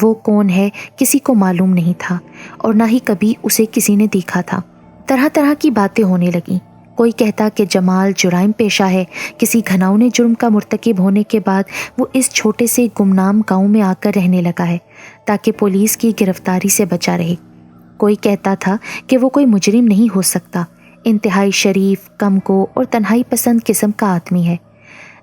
وہ کون ہے کسی کو معلوم نہیں تھا اور نہ ہی کبھی اسے کسی نے دیکھا تھا۔ طرح طرح کی باتیں ہونے لگیں۔ کوئی کہتا کہ جمال جرائم پیشہ ہے، کسی گھناؤنے جرم کا مرتکب ہونے کے بعد وہ اس چھوٹے سے گمنام گاؤں میں آ کر رہنے لگا ہے تاکہ پولیس کی گرفتاری سے بچا رہے۔ کوئی کہتا تھا کہ وہ کوئی مجرم نہیں ہو سکتا، انتہائی شریف، کم گو اور تنہائی پسند قسم کا آدمی ہے۔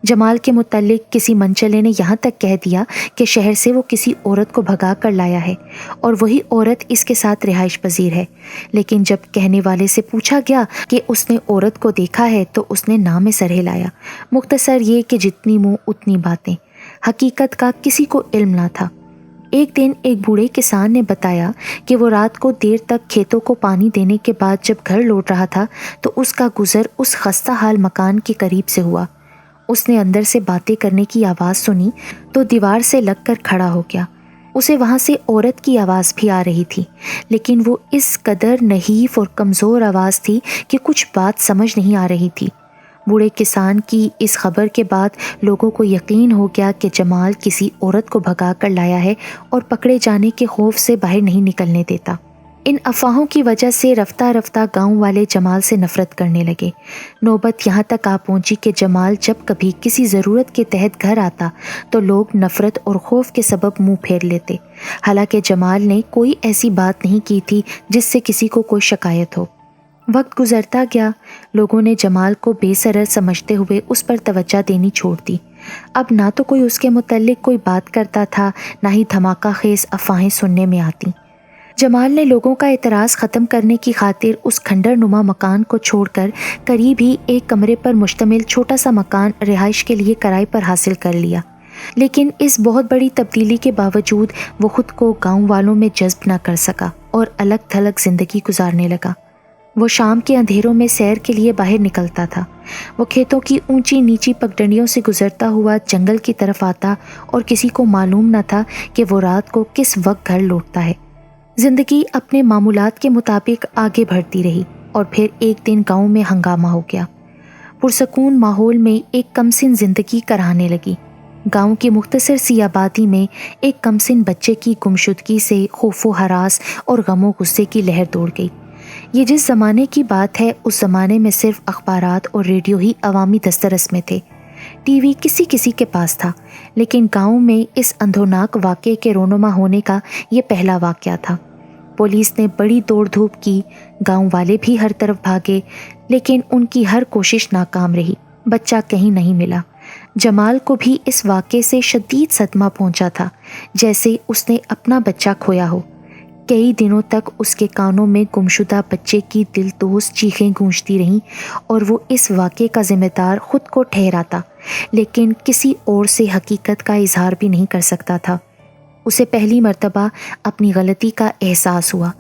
جمال کے متعلق کسی منچلے نے یہاں تک کہہ دیا کہ شہر سے وہ کسی عورت کو بھگا کر لایا ہے اور وہی عورت اس کے ساتھ رہائش پذیر ہے، لیکن جب کہنے والے سے پوچھا گیا کہ اس نے عورت کو دیکھا ہے تو اس نے نام سر ہلایا۔ مختصر یہ کہ جتنی منہ اتنی باتیں، حقیقت کا کسی کو علم نہ تھا۔ ایک دن ایک بوڑھے کسان نے بتایا کہ وہ رات کو دیر تک کھیتوں کو پانی دینے کے بعد جب گھر لوٹ رہا تھا تو اس کا گزر اس خستہ حال مکان کے قریب سے ہوا۔ اس نے اندر سے باتیں کرنے کی آواز سنی تو دیوار سے لگ کر کھڑا ہو گیا۔ اسے وہاں سے عورت کی آواز بھی آ رہی تھی، لیکن وہ اس قدر نحیف اور کمزور آواز تھی کہ کچھ بات سمجھ نہیں آ رہی تھی۔ بوڑھے کسان کی اس خبر کے بعد لوگوں کو یقین ہو گیا کہ جمال کسی عورت کو بھگا کر لایا ہے اور پکڑے جانے کے خوف سے باہر نہیں نکلنے دیتا۔ ان افواہوں کی وجہ سے رفتہ رفتہ گاؤں والے جمال سے نفرت کرنے لگے۔ نوبت یہاں تک آ پہنچی کہ جمال جب کبھی کسی ضرورت کے تحت گھر آتا تو لوگ نفرت اور خوف کے سبب منہ پھیر لیتے، حالانکہ جمال نے کوئی ایسی بات نہیں کی تھی جس سے کسی کو کوئی شکایت ہو۔ وقت گزرتا گیا، لوگوں نے جمال کو بے سرر سمجھتے ہوئے اس پر توجہ دینی چھوڑ دی۔ اب نہ تو کوئی اس کے متعلق کوئی بات کرتا تھا، نہ ہی دھماکہ خیز افواہیں سننے میں آتی۔ جمال نے لوگوں کا اعتراض ختم کرنے کی خاطر اس کھنڈر نما مکان کو چھوڑ کر قریب ہی ایک کمرے پر مشتمل چھوٹا سا مکان رہائش کے لیے کرائے پر حاصل کر لیا، لیکن اس بہت بڑی تبدیلی کے باوجود وہ خود کو گاؤں والوں میں جذب نہ کر سکا اور الگ تھلگ زندگی گزارنے لگا۔ وہ شام کے اندھیروں میں سیر کے لیے باہر نکلتا تھا۔ وہ کھیتوں کی اونچی نیچی پگڈنڈیوں سے گزرتا ہوا جنگل کی طرف آتا اور کسی کو معلوم نہ تھا کہ وہ رات کو کس وقت گھر لوٹتا ہے۔ زندگی اپنے معمولات کے مطابق آگے بڑھتی رہی اور پھر ایک دن گاؤں میں ہنگامہ ہو گیا۔ پرسکون ماحول میں ایک کمسن زندگی کرانے لگی۔ گاؤں کی مختصر سی آبادی میں ایک کمسن بچے کی گمشدگی سے خوف و ہراس اور غم و غصے کی لہر دوڑ گئی۔ یہ جس زمانے کی بات ہے، اس زمانے میں صرف اخبارات اور ریڈیو ہی عوامی دسترس میں تھے۔ ٹی وی کسی کسی کے پاس تھا، لیکن گاؤں میں اس اندھوناک واقعے کے رونما ہونے کا یہ پہلا واقعہ تھا۔ پولیس نے بڑی دوڑ دھوپ کی، گاؤں والے بھی ہر طرف بھاگے، لیکن ان کی ہر کوشش ناکام رہی۔ بچہ کہیں نہیں ملا۔ جمال کو بھی اس واقعے سے شدید صدمہ پہنچا تھا، جیسے اس نے اپنا بچہ کھویا ہو۔ کئی دنوں تک اس کے کانوں میں گمشدہ بچے کی دل دوز چیخیں گونجتی رہیں اور وہ اس واقعے کا ذمہ دار خود کو ٹھہراتا، لیکن کسی اور سے حقیقت کا اظہار بھی نہیں کر سکتا تھا۔ اسے پہلی مرتبہ اپنی غلطی کا احساس ہوا۔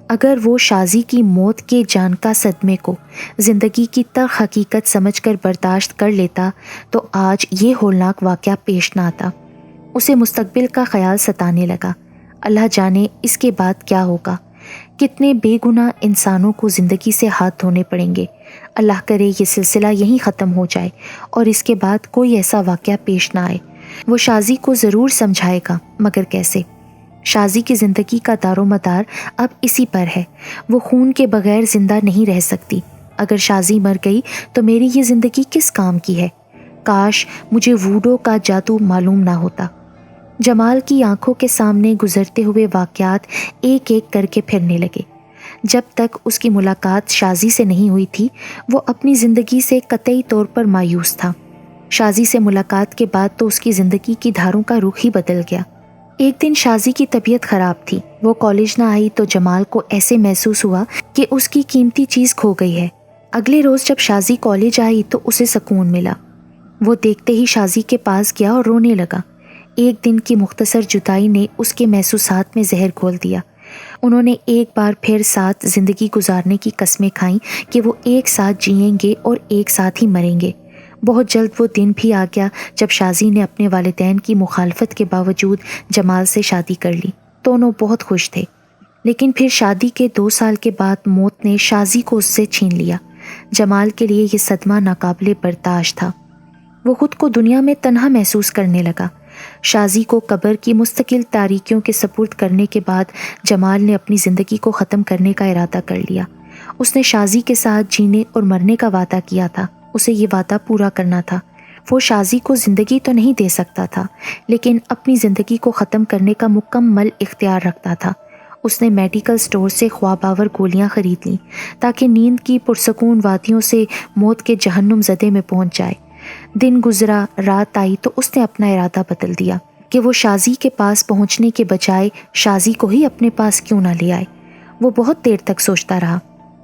اگر وہ شازی کی موت کے جان کا صدمے کو زندگی کی تلخ حقیقت سمجھ کر برداشت کر لیتا تو آج یہ ہولناک واقعہ پیش نہ آتا۔ اسے مستقبل کا خیال ستانے لگا۔ اللہ جانے اس کے بعد کیا ہوگا، کتنے بے گناہ انسانوں کو زندگی سے ہاتھ دھونے پڑیں گے۔ اللہ کرے یہ سلسلہ یہیں ختم ہو جائے اور اس کے بعد کوئی ایسا واقعہ پیش نہ آئے۔ وہ شازی کو ضرور سمجھائے گا، مگر کیسے؟ شازی کی زندگی کا دار و مدار اب اسی پر ہے۔ وہ خون کے بغیر زندہ نہیں رہ سکتی۔ اگر شازی مر گئی تو میری یہ زندگی کس کام کی ہے؟ کاش مجھے ووڈو کا جادو معلوم نہ ہوتا۔ جمال کی آنکھوں کے سامنے گزرتے ہوئے واقعات ایک ایک کر کے پھرنے لگے۔ جب تک اس کی ملاقات شازی سے نہیں ہوئی تھی، وہ اپنی زندگی سے قطعی طور پر مایوس تھا۔ شازی سے ملاقات کے بعد تو اس کی زندگی کی دھاروں کا رخ ہی بدل گیا۔ ایک دن شازی کی طبیعت خراب تھی۔ وہ کالج نہ آئی تو جمال کو ایسے محسوس ہوا کہ اس کی قیمتی چیز کھو گئی ہے۔ اگلے روز جب شازی کالج آئی تو اسے سکون ملا۔ وہ دیکھتے ہی شازی کے پاس گیا اور رونے لگا۔ ایک دن کی مختصر جدائی نے اس کے محسوسات میں زہر گھول دیا۔ انہوں نے ایک بار پھر ساتھ زندگی گزارنے کی قسمیں کھائیں کہ وہ ایک ساتھ جئیں گے اور ایک ساتھ ہی مریں گے۔ بہت جلد وہ دن بھی آ گیا جب شازی نے اپنے والدین کی مخالفت کے باوجود جمال سے شادی کر لی۔ دونوں بہت خوش تھے، لیکن پھر شادی کے 2 سال کے بعد موت نے شازی کو اس سے چھین لیا۔ جمال کے لیے یہ صدمہ ناقابل برداشت تھا۔ وہ خود کو دنیا میں تنہا محسوس کرنے لگا۔ شازی کو قبر کی مستقل تاریکیوں کے سپرد کرنے کے بعد جمال نے اپنی زندگی کو ختم کرنے کا ارادہ کر لیا۔ اس نے شازی کے ساتھ جینے اور مرنے کا وعدہ کیا تھا۔ اسے یہ وعدہ پورا کرنا تھا۔ وہ شازی کو زندگی تو نہیں دے سکتا تھا، لیکن اپنی زندگی کو ختم کرنے کا مکمل اختیار رکھتا تھا۔ اس نے میڈیکل سٹور سے خواب آور گولیاں خرید لیں تاکہ نیند کی پرسکون وادیوں سے موت کے جہنم زدے میں پہنچ جائے۔ دن گزرا، رات آئی تو اس نے اپنا ارادہ بدل دیا کہ وہ شازی کے پاس پہنچنے کے بجائے شازی کو ہی اپنے پاس کیوں نہ لے آئے۔ وہ بہت دیر تک سوچتا رہا۔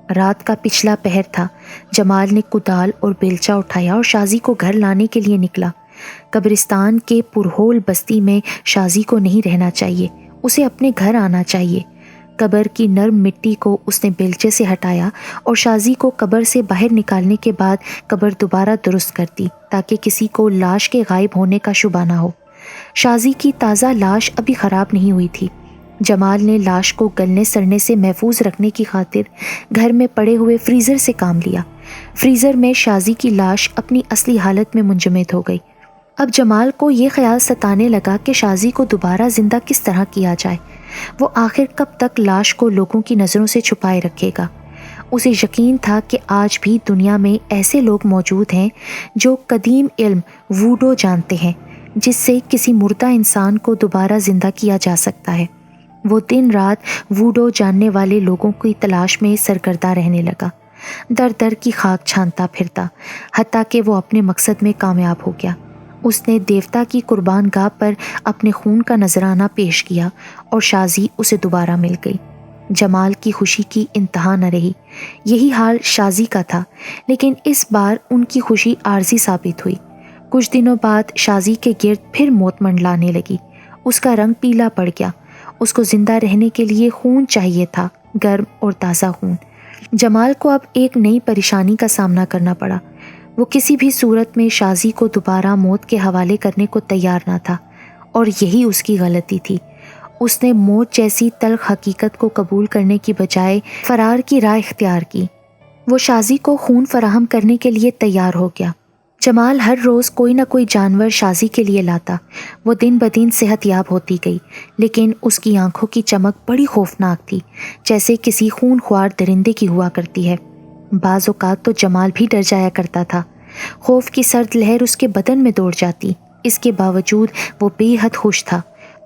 رات کا پچھلا پہر تھا۔ جمال نے کدال اور بیلچہ اٹھایا اور شازی کو گھر لانے کے لیے نکلا۔ قبرستان کے پرہول بستی میں شازی کو نہیں رہنا چاہیے، اسے اپنے گھر آنا چاہیے۔ قبر کی نرم مٹی کو اس نے بیلچے سے ہٹایا اور شازی کو قبر سے باہر نکالنے کے بعد قبر دوبارہ درست کر دی تاکہ کسی کو لاش کے غائب ہونے کا شبہ نہ ہو۔ شازی کی تازہ لاش ابھی خراب نہیں ہوئی تھی۔ جمال نے لاش کو گلنے سڑنے سے محفوظ رکھنے کی خاطر گھر میں پڑے ہوئے فریزر سے کام لیا۔ فریزر میں شازی کی لاش اپنی اصلی حالت میں منجمد ہو گئی۔ اب جمال کو یہ خیال ستانے لگا کہ شازی کو دوبارہ زندہ کس طرح کیا جائے۔ وہ آخر کب تک لاش کو لوگوں کی نظروں سے چھپائے رکھے گا؟ اسے یقین تھا کہ آج بھی دنیا میں ایسے لوگ موجود ہیں جو قدیم علم ووڈو جانتے ہیں، جس سے کسی مردہ انسان کو دوبارہ زندہ کیا جا سکتا ہے۔ وہ دن رات ووڈو جاننے والے لوگوں کی تلاش میں سرگردہ رہنے لگا، در در کی خاک چھانتا پھرتا، حتیٰ کہ وہ اپنے مقصد میں کامیاب ہو گیا۔ اس نے دیوتا کی قربان گاہ پر اپنے خون کا نذرانہ پیش کیا اور شازی اسے دوبارہ مل گئی۔ جمال کی خوشی کی انتہا نہ رہی۔ یہی حال شازی کا تھا، لیکن اس بار ان کی خوشی عارضی ثابت ہوئی۔ کچھ دنوں بعد شازی کے گرد پھر موت منڈلانے لگی۔ اس کا رنگ پیلا پڑ گیا۔ اس کو زندہ رہنے کے لیے خون چاہیے تھا، گرم اور تازہ خون۔ جمال کو اب ایک نئی پریشانی کا سامنا کرنا پڑا۔ وہ کسی بھی صورت میں شازی کو دوبارہ موت کے حوالے کرنے کو تیار نہ تھا، اور یہی اس کی غلطی تھی۔ اس نے موت جیسی تلخ حقیقت کو قبول کرنے کی بجائے فرار کی راہ اختیار کی۔ وہ شازی کو خون فراہم کرنے کے لیے تیار ہو گیا۔ جمال ہر روز کوئی نہ کوئی جانور شازی کے لیے لاتا۔ وہ دن بدن صحت یاب ہوتی گئی، لیکن اس کی آنکھوں کی چمک بڑی خوفناک تھی، جیسے کسی خون خوار درندے کی ہوا کرتی ہے۔ بعض اوقات تو جمال بھی ڈر جایا کرتا تھا۔ خوف کی سرد لہر اس کے بدن میں دوڑ جاتی۔ اس کے باوجود وہ بے حد خوش تھا۔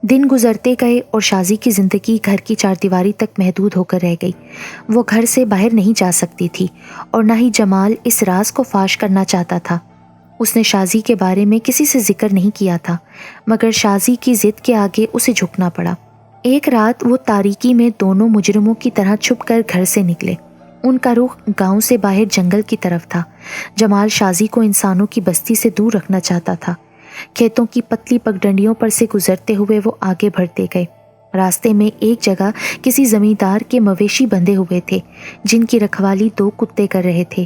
دن گزرتے گئے اور شازی کی زندگی گھر کی چاردیواری تک محدود ہو کر رہ گئی۔ وہ گھر سے باہر نہیں جا سکتی تھی، اور نہ ہی جمال اس راز کو فاش کرنا چاہتا تھا۔ اس نے شازی کے بارے میں کسی سے ذکر نہیں کیا تھا، مگر شازی کی ضد کے آگے اسے جھکنا پڑا۔ ایک رات وہ تاریکی میں دونوں مجرموں کی طرح چھپ کر گھر سے نکلے۔ ان کا رخ گاؤں سے باہر جنگل کی طرف تھا۔ جمال شازی کو انسانوں کی بستی سے دور رکھنا چاہتا تھا۔ کھیتوں کی پتلی پگڈنڈیوں پر سے گزرتے ہوئے وہ آگے بڑھتے گئے۔ راستے میں ایک جگہ کسی زمیندار کے مویشی بندھے ہوئے تھے، جن کی رکھوالی 2 کتے کر رہے تھے۔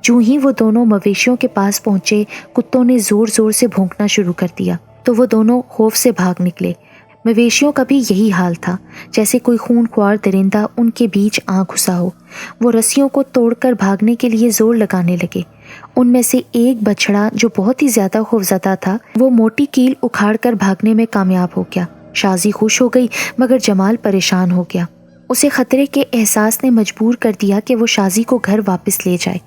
جو ہی وہ دونوں مویشیوں کے پاس پہنچے، کتوں نے زور زور سے بھونکنا شروع کر دیا تو وہ دونوں خوف سے بھاگ نکلے۔ مویشیوں کا بھی یہی حال تھا، جیسے کوئی خون خوار درندہ ان کے بیچ آ گھسا ہو۔ وہ رسیوں کو توڑ کر بھاگنے کے لیے زور لگانے لگے۔ ان میں سے ایک بچڑا جو بہت ہی زیادہ خوفزدہ تھا، وہ موٹی کیل اکھاڑ کر بھاگنے میں کامیاب ہو گیا۔ شازی خوش ہو گئی، مگر جمال پریشان ہو گیا۔ اسے خطرے کے احساس نے مجبور کر دیا کہ وہ شازی کو گھر واپس لے جائے۔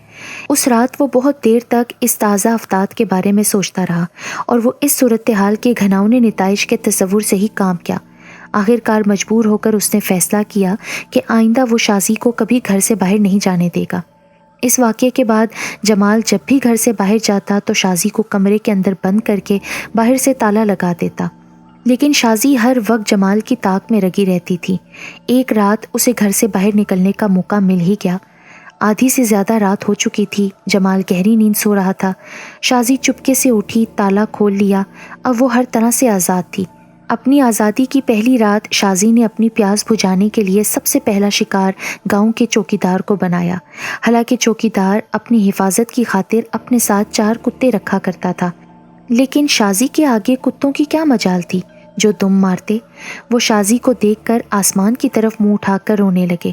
اس رات وہ بہت دیر تک اس تازہ افتاد کے بارے میں سوچتا رہا، اور وہ اس صورتحال کے گھناؤنے نتائج کے تصور سے ہی کام کیا۔ آخرکار مجبور ہو کر اس نے فیصلہ کیا کہ آئندہ وہ شازی کو کبھی گھر سے باہر نہیں جانے دے گا۔ اس واقعے کے بعد جمال جب بھی گھر سے باہر جاتا تو شازی کو کمرے کے اندر بند کر کے باہر سے تالا لگا دیتا، لیکن شازی ہر وقت جمال کی طاق میں لگی رہتی تھی۔ ایک رات اسے گھر سے باہر نکلنے کا موقع مل ہی گیا۔ آدھی سے زیادہ رات ہو چکی تھی، جمال گہری نیند سو رہا تھا۔ شازی چپکے سے اٹھی، تالا کھول لیا۔ اب وہ ہر طرح سے آزاد تھی۔ اپنی آزادی کی پہلی رات شازی نے اپنی پیاس بجھانے کے لیے سب سے پہلا شکار گاؤں کے چوکیدار کو بنایا۔ حالانکہ چوکیدار اپنی حفاظت کی خاطر اپنے ساتھ 4 کتے رکھا کرتا تھا، لیکن شازی کے آگے کتوں کی کیا مجال تھی جو دم مارتے۔ وہ شازی کو دیکھ کر آسمان کی طرف منہ اٹھا کر رونے لگے۔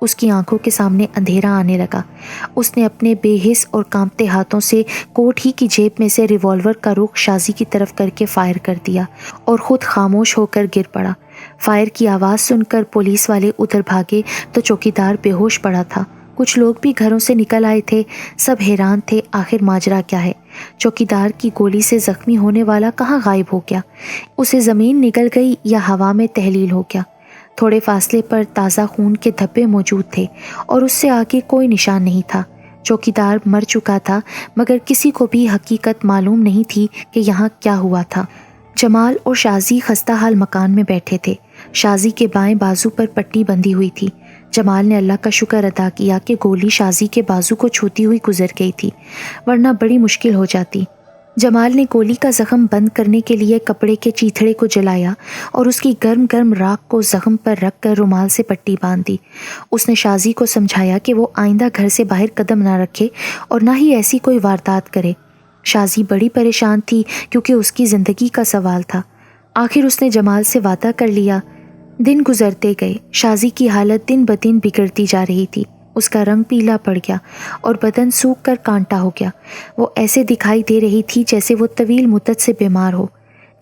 اس کی آنکھوں کے سامنے اندھیرا آنے لگا۔ اس نے اپنے بے حس اور کانپتے ہاتھوں سے کوٹ ہی کی جیب میں سے ریوالور کا رخ شازی کی طرف کر کے فائر کر دیا اور خود خاموش ہو کر گر پڑا۔ فائر کی آواز سن کر پولیس والے ادھر بھاگے تو چوکیدار بے ہوش پڑا تھا۔ کچھ لوگ بھی گھروں سے نکل آئے تھے، سب حیران تھے آخر ماجرا کیا ہے۔ چوکیدار کی گولی سے زخمی ہونے والا کہاں غائب ہو گیا؟ اسے زمین نگل گئی یا ہوا میں تحلیل ہو گیا؟ تھوڑے فاصلے پر تازہ خون کے دھبے موجود تھے اور اس سے آگے کوئی نشان نہیں تھا۔ چوکیدار مر چکا تھا، مگر کسی کو بھی حقیقت معلوم نہیں تھی کہ یہاں کیا ہوا تھا۔ جمال اور شازی خستہ حال مکان میں بیٹھے تھے۔ شازی کے بائیں بازو پر پٹی بندھی ہوئی تھی۔ جمال نے اللہ کا شکر ادا کیا کہ گولی شازی کے بازو کو چھوتی ہوئی گزر گئی تھی، ورنہ بڑی مشکل ہو جاتی۔ جمال نے گولی کا زخم بند کرنے کے لیے کپڑے کے چیتھڑے کو جلایا اور اس کی گرم گرم راکھ کو زخم پر رکھ کر رومال سے پٹی باندھ دی۔ اس نے شازی کو سمجھایا کہ وہ آئندہ گھر سے باہر قدم نہ رکھے اور نہ ہی ایسی کوئی واردات کرے۔ شازی بڑی پریشان تھی کیونکہ اس کی زندگی کا سوال تھا۔ آخر اس نے جمال سے وعدہ کر لیا۔ دن گزرتے گئے، شازی کی حالت دن بدن بگڑتی جا رہی تھی۔ اس کا رنگ پیلا پڑ گیا اور بدن سوکھ کر کانٹا ہو گیا۔ وہ ایسے دکھائی دے رہی تھی جیسے وہ طویل مدت سے بیمار ہو۔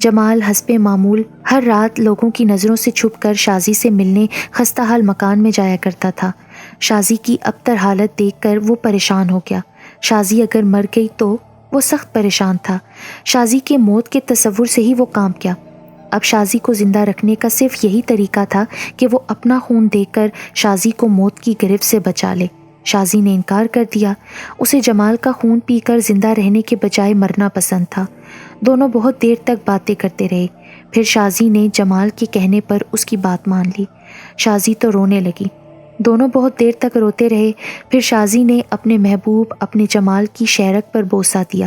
جمال حسب معمول ہر رات لوگوں کی نظروں سے چھپ کر شازی سے ملنے خستہ حال مکان میں جایا کرتا تھا۔ شازی کی ابتر حالت دیکھ کر وہ پریشان ہو گیا۔ شازی اگر مر گئی تو وہ سخت پریشان تھا۔ شازی کے موت کے تصور سے ہی وہ کانپ گیا۔ اب شازی کو زندہ رکھنے کا صرف یہی طریقہ تھا کہ وہ اپنا خون دے کر شازی کو موت کی گرفت سے بچا لے۔ شازی نے انکار کر دیا۔ اسے جمال کا خون پی کر زندہ رہنے کے بجائے مرنا پسند تھا۔ دونوں بہت دیر تک باتیں کرتے رہے۔ پھر شازی نے جمال کے کہنے پر اس کی بات مان لی۔ شازی تو رونے لگی۔ دونوں بہت دیر تک روتے رہے۔ پھر شازی نے اپنے محبوب اپنے جمال کی شہرک پر بوسہ دیا۔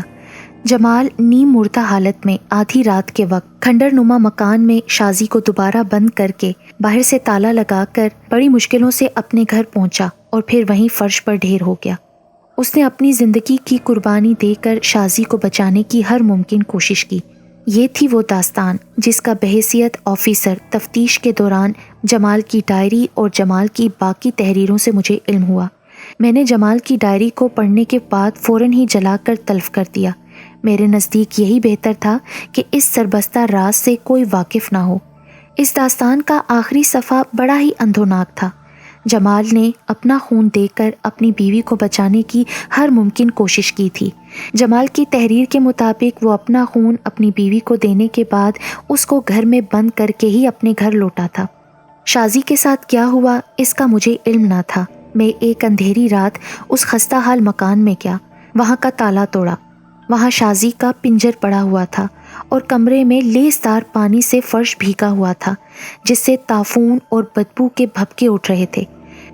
جمال نیم مردہ حالت میں آدھی رات کے وقت کھنڈر نما مکان میں شازی کو دوبارہ بند کر کے باہر سے تالا لگا کر بڑی مشکلوں سے اپنے گھر پہنچا اور پھر وہیں فرش پر ڈھیر ہو گیا۔ اس نے اپنی زندگی کی قربانی دے کر شازی کو بچانے کی ہر ممکن کوشش کی۔ یہ تھی وہ داستان جس کا بحیثیت آفیسر تفتیش کے دوران جمال کی ڈائری اور جمال کی باقی تحریروں سے مجھے علم ہوا۔ میں نے جمال کی ڈائری کو پڑھنے کے بعد فوراً ہی جلا کر تلف کر دیا۔ میرے نزدیک یہی بہتر تھا کہ اس سربستہ راز سے کوئی واقف نہ ہو۔ اس داستان کا آخری صفحہ بڑا ہی اندھوناک تھا۔ جمال نے اپنا خون دے کر اپنی بیوی کو بچانے کی ہر ممکن کوشش کی تھی۔ جمال کی تحریر کے مطابق وہ اپنا خون اپنی بیوی کو دینے کے بعد اس کو گھر میں بند کر کے ہی اپنے گھر لوٹا تھا۔ شازی کے ساتھ کیا ہوا اس کا مجھے علم نہ تھا۔ میں ایک اندھیری رات اس خستہ حال مکان میں گیا، وہاں کا تالا توڑا۔ وہاں شازی کا پنجر پڑا ہوا تھا اور کمرے میں لیسدار پانی سے فرش بھیگا ہوا تھا جس سے تافون اور بدبو کے بھبکے اٹھ رہے تھے۔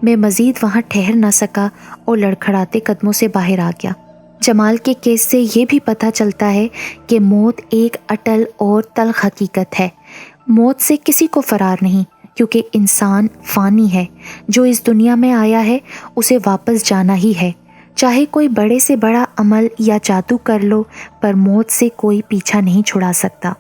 میں مزید وہاں ٹھہر نہ سکا اور لڑکھڑاتے قدموں سے باہر آ گیا۔ جمال کے کیس سے یہ بھی پتہ چلتا ہے کہ موت ایک اٹل اور تلخ حقیقت ہے۔ موت سے کسی کو فرار نہیں، کیونکہ انسان فانی ہے۔ جو اس دنیا میں آیا ہے اسے واپس جانا ہی ہے، چاہے کوئی بڑے سے بڑا عمل یا جادو کر لو، پر موت سے کوئی پیچھا نہیں چھڑا سکتا۔